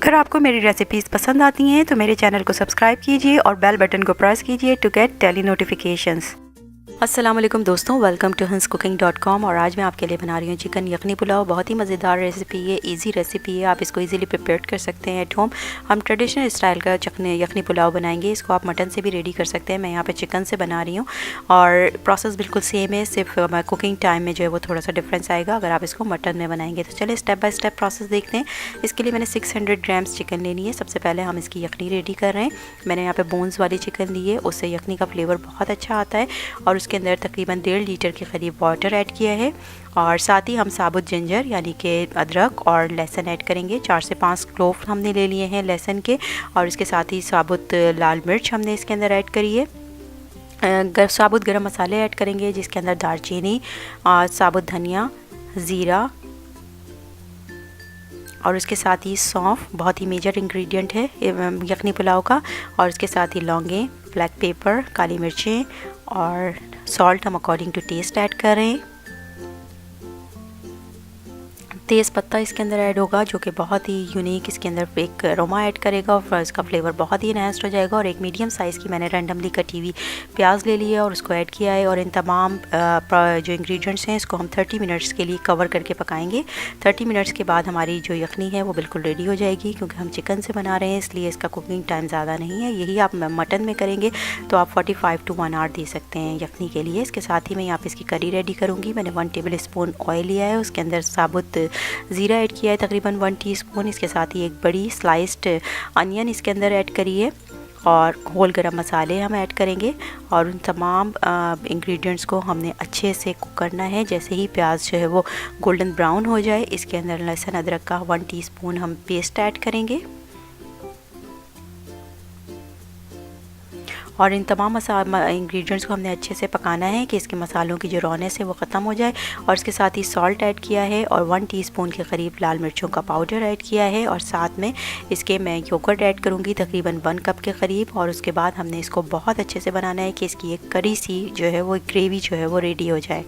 अगर आपको मेरी रेसिपीज़ पसंद आती हैं तो मेरे चैनल को सब्सक्राइब कीजिए और बेल बटन को प्रेस कीजिए टू गेट डेली नोटिफिकेशंस। अस्सलाम वालेकुम दोस्तों, वेलकम टू hanscooking.com। और आज मैं आपके लिए बना रही हूँ चिकन यखनी पुलाव। बहुत ही मज़ेदार रेसिपी है, इजी रेसिपी है, आप इसको इजीली प्रिपेयर कर सकते हैं एट होम। हम ट्रेडिशनल स्टाइल का यखनी पुलाव बनाएंगे। इसको आप मटन से भी रेडी कर सकते हैं, मैं यहाँ पे चिकन से बना रही हूँ और प्रोसेस बिल्कुल सेम है, सिर्फ कुकिंग टाइम में जो है वो थोड़ा सा डिफरेंस आएगा अगर आप इसको मटन में बनाएंगे। तो चलिए स्टेप बाय स्टेप प्रोसेस देखते हैं। इसके लिए मैंने 600 ग्राम्स चिकन लेनी है। सबसे पहले हम इसकी यखनी रेडी कर रहे हैं। मैंने यहाँ पे बोन्स वाली चिकन ली है, उससे यखनी का फ्लेवर बहुत अच्छा आता है। और उसके अंदर तकरीबन 1.5 लीटर के करीब वाटर ऐड किया है और साथ ही हम साबुत जिंजर यानी कि अदरक और लहसुन ऐड करेंगे। 4 से 5 क्लोव हमने ले लिए हैं लहसुन के, और इसके साथ ही साबुत लाल मिर्च हमने इसके अंदर ऐड करी है। साबुत गरम मसाले ऐड करेंगे जिसके अंदर दालचीनी, साबुत धनिया, ज़ीरा और उसके साथ ही सौंफ, बहुत ही मेजर इंग्रेडिएंट है यखनी पुलाव का। और इसके साथ ही लौंगें, ब्लैक पेपर, काली मिर्चें और सॉल्ट हम अकॉर्डिंग टू टेस्ट ऐड कर रहे हैं। तेज़ पत्ता इसके अंदर ऐड होगा जो कि बहुत ही यूनिक इसके अंदर एक अरोमा ऐड करेगा और इसका फ्लेवर बहुत ही इन्हांस्ड हो जाएगा। और एक मीडियम साइज़ की मैंने रैंडमली कटी हुई प्याज ले ली है और उसको ऐड किया है। और इन तमाम जो इंग्रेडिएंट्स हैं इसको हम 30 मिनट्स के लिए कवर करके पकाएंगे। 30 मिनट्स के बाद हमारी जो यखनी है वो बिल्कुल रेडी हो जाएगी। क्योंकि हम चिकन से बना रहे हैं इसलिए इसका कुकिंग टाइम ज़्यादा नहीं है। यही आप मटन में करेंगे तो आप 45 to 1 आवर दे सकते हैं यखनी के लिए। इसके साथ ही मैं यहाँ पे इसकी करी रेडी करूँगी। मैंने 1 टेबल स्पून ऑयल लिया है, उसके अंदर साबुत ज़ीरा ऐड किया है तकरीबन 1 टीस्पून। इसके साथ ही एक बड़ी स्लाइस्ड अनियन इसके अंदर ऐड करिए और होल गरम मसाले हम ऐड करेंगे। और उन तमाम इंग्रेडिएंट्स को हमने अच्छे से कुक करना है। जैसे ही प्याज जो है वो गोल्डन ब्राउन हो जाए इसके अंदर लहसुन अदरक का 1 टीस्पून हम पेस्ट ऐड करेंगे। और इन तमाम इंग्रेडिएंट्स को हमने अच्छे से पकाना है कि इसके मसालों की जो रौनस है वो ख़त्म हो जाए। और इसके साथ ही सॉल्ट ऐड किया है और 1 टीस्पून के करीब लाल मिर्चों का पाउडर ऐड किया है। और साथ में इसके मैं योगर्ट ऐड करूँगी तकरीबन 1 कप के करीब। और उसके बाद हमने इसको बहुत अच्छे से बनाना है कि इसकी एक करी सी जो है वो ग्रेवी जो है वो रेडी हो जाए।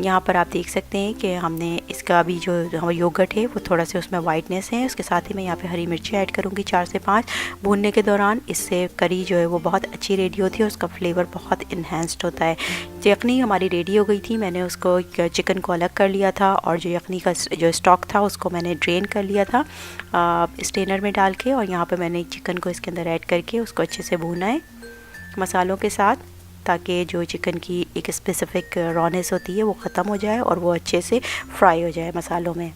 यहाँ पर आप देख सकते हैं कि हमने इसका भी जो योगर्ट है वो थोड़ा सा उसमें वाइटनेस है। उसके साथ ही मैं यहाँ पे हरी मिर्ची ऐड करूँगी 4 से 5 भूनने के दौरान। इससे करी जो है वो बहुत अच्छी रेडी होती है, उसका फ्लेवर बहुत इन्हांस्ड होता है। यखनी हमारी रेडी हो गई थी, मैंने उसको चिकन को अलग कर लिया था और जो यखनी का जो स्टॉक था उसको मैंने ड्रेन कर लिया था स्ट्रेनर में डाल के। और यहाँ पर मैंने चिकन को इसके अंदर ऐड करके उसको अच्छे से भूना है मसालों के साथ, ताकि जो चिकन की एक स्पेसिफ़िक रॉनेस होती है वो ख़त्म हो जाए और वो अच्छे से फ्राई हो जाए मसालों में।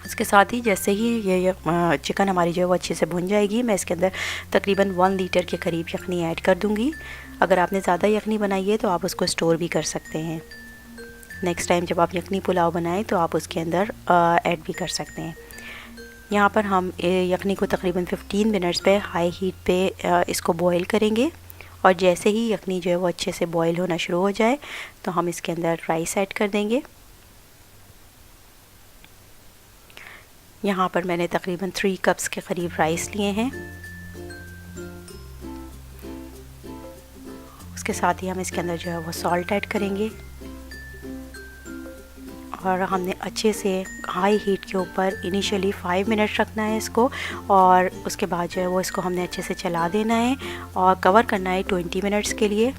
उसके साथ ही जैसे ही ये चिकन हमारी जो है वो अच्छे से भुन जाएगी, मैं इसके अंदर तकरीबन 1 लीटर के करीब यखनी ऐड कर दूँगी। अगर आपने ज़्यादा यखनी बनाई है तो आप उसको स्टोर भी कर सकते हैं। नेक्स्ट टाइम जब आप यखनी पुलाव बनाएं तो आप उसके अंदर ऐड भी कर सकते हैं। यहाँ पर हम यखनी को तकरीबन 15 मिनट्स पे हाई हीट पे इसको बॉयल करेंगे। और जैसे ही यखनी जो है वो अच्छे से बॉयल होना शुरू हो जाए तो हम इसके अंदर राइस ऐड कर देंगे। यहाँ पर मैंने तकरीबन 3 कप्स के करीब राइस लिए हैं। उसके साथ ही हम इसके अंदर जो है वो सॉल्ट ऐड करेंगे और हमने अच्छे से हाई हीट के ऊपर इनिशियली 5 मिनट रखना है इसको। और उसके बाद जो है वो इसको हमने अच्छे से चला देना है और कवर करना है 20 मिनट्स के लिए।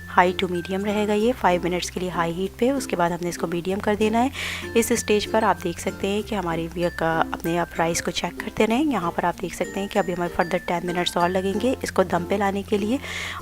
हाई टू मीडियम रहेगा ये 5 मिनट्स के लिए हाई हीट पे। उसके बाद हमने इसको मीडियम कर देना है। इस स्टेज पर आप देख सकते हैं कि हमारी अपने आप राइस को चेक करते रहें। यहाँ पर आप देख सकते हैं कि अभी हमारे फर्दर 10 मिनट्स और लगेंगे इसको दम पे लाने के लिए।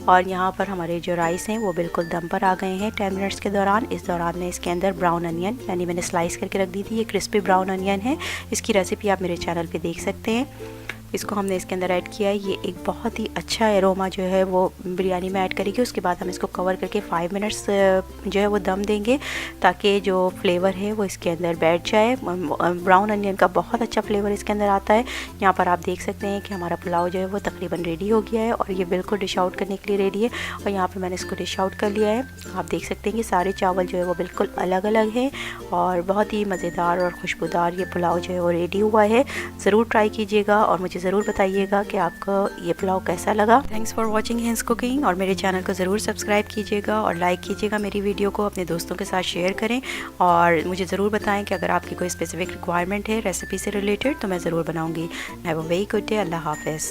और यहाँ पर हमारे जो राइस हैं वो बिल्कुल दम पर आ गए हैं 10 मिनट्स के दौरान। इस दौरान मैं इसके अंदर ब्राउन अनियन यानी मैंने स्लाइस करके रख दी थी, ये क्रिस्पी ब्राउन अनियन है। इसकी रेसिपी आप मेरे चैनल पर देख सकते हैं। इसको हमने इसके अंदर ऐड किया है। ये एक बहुत ही अच्छा एरोमा जो है वो बिरयानी में ऐड करेगी। उसके बाद हम इसको कवर करके 5 मिनट्स जो है वो दम देंगे ताकि जो फ्लेवर है वो इसके अंदर बैठ जाए। ब्राउन अनियन का बहुत अच्छा फ्लेवर इसके अंदर आता है। यहाँ पर आप देख सकते हैं कि हमारा पुलाव जो है वो तकरीबन रेडी हो गया है और ये बिल्कुल डिश आउट करने के लिए रेडी है। और यहाँ पर मैंने इसको डिश आउट कर लिया है। आप देख सकते हैं कि सारे चावल जो है वो बिल्कुल अलग अलग हैं और बहुत ही मज़ेदार और खुशबूदार ये पुलाव जो है वो रेडी हुआ है। ज़रूर ट्राई कीजिएगा और मुझे मुझे ज़रूर बताइएगा कि आपको ये पुलाव कैसा लगा। Thanks for watching hints cooking, और मेरे चैनल को ज़रूर सब्सक्राइब कीजिएगा और लाइक कीजिएगा। मेरी वीडियो को अपने दोस्तों के साथ शेयर करें और मुझे ज़रूर बताएं कि अगर आपकी कोई स्पेसिफिक रिक्वायरमेंट है रेसिपी से रिलेटेड तो मैं ज़रूर बनाऊँगी। Have a very good day. अल्लाह हाफ़िज़।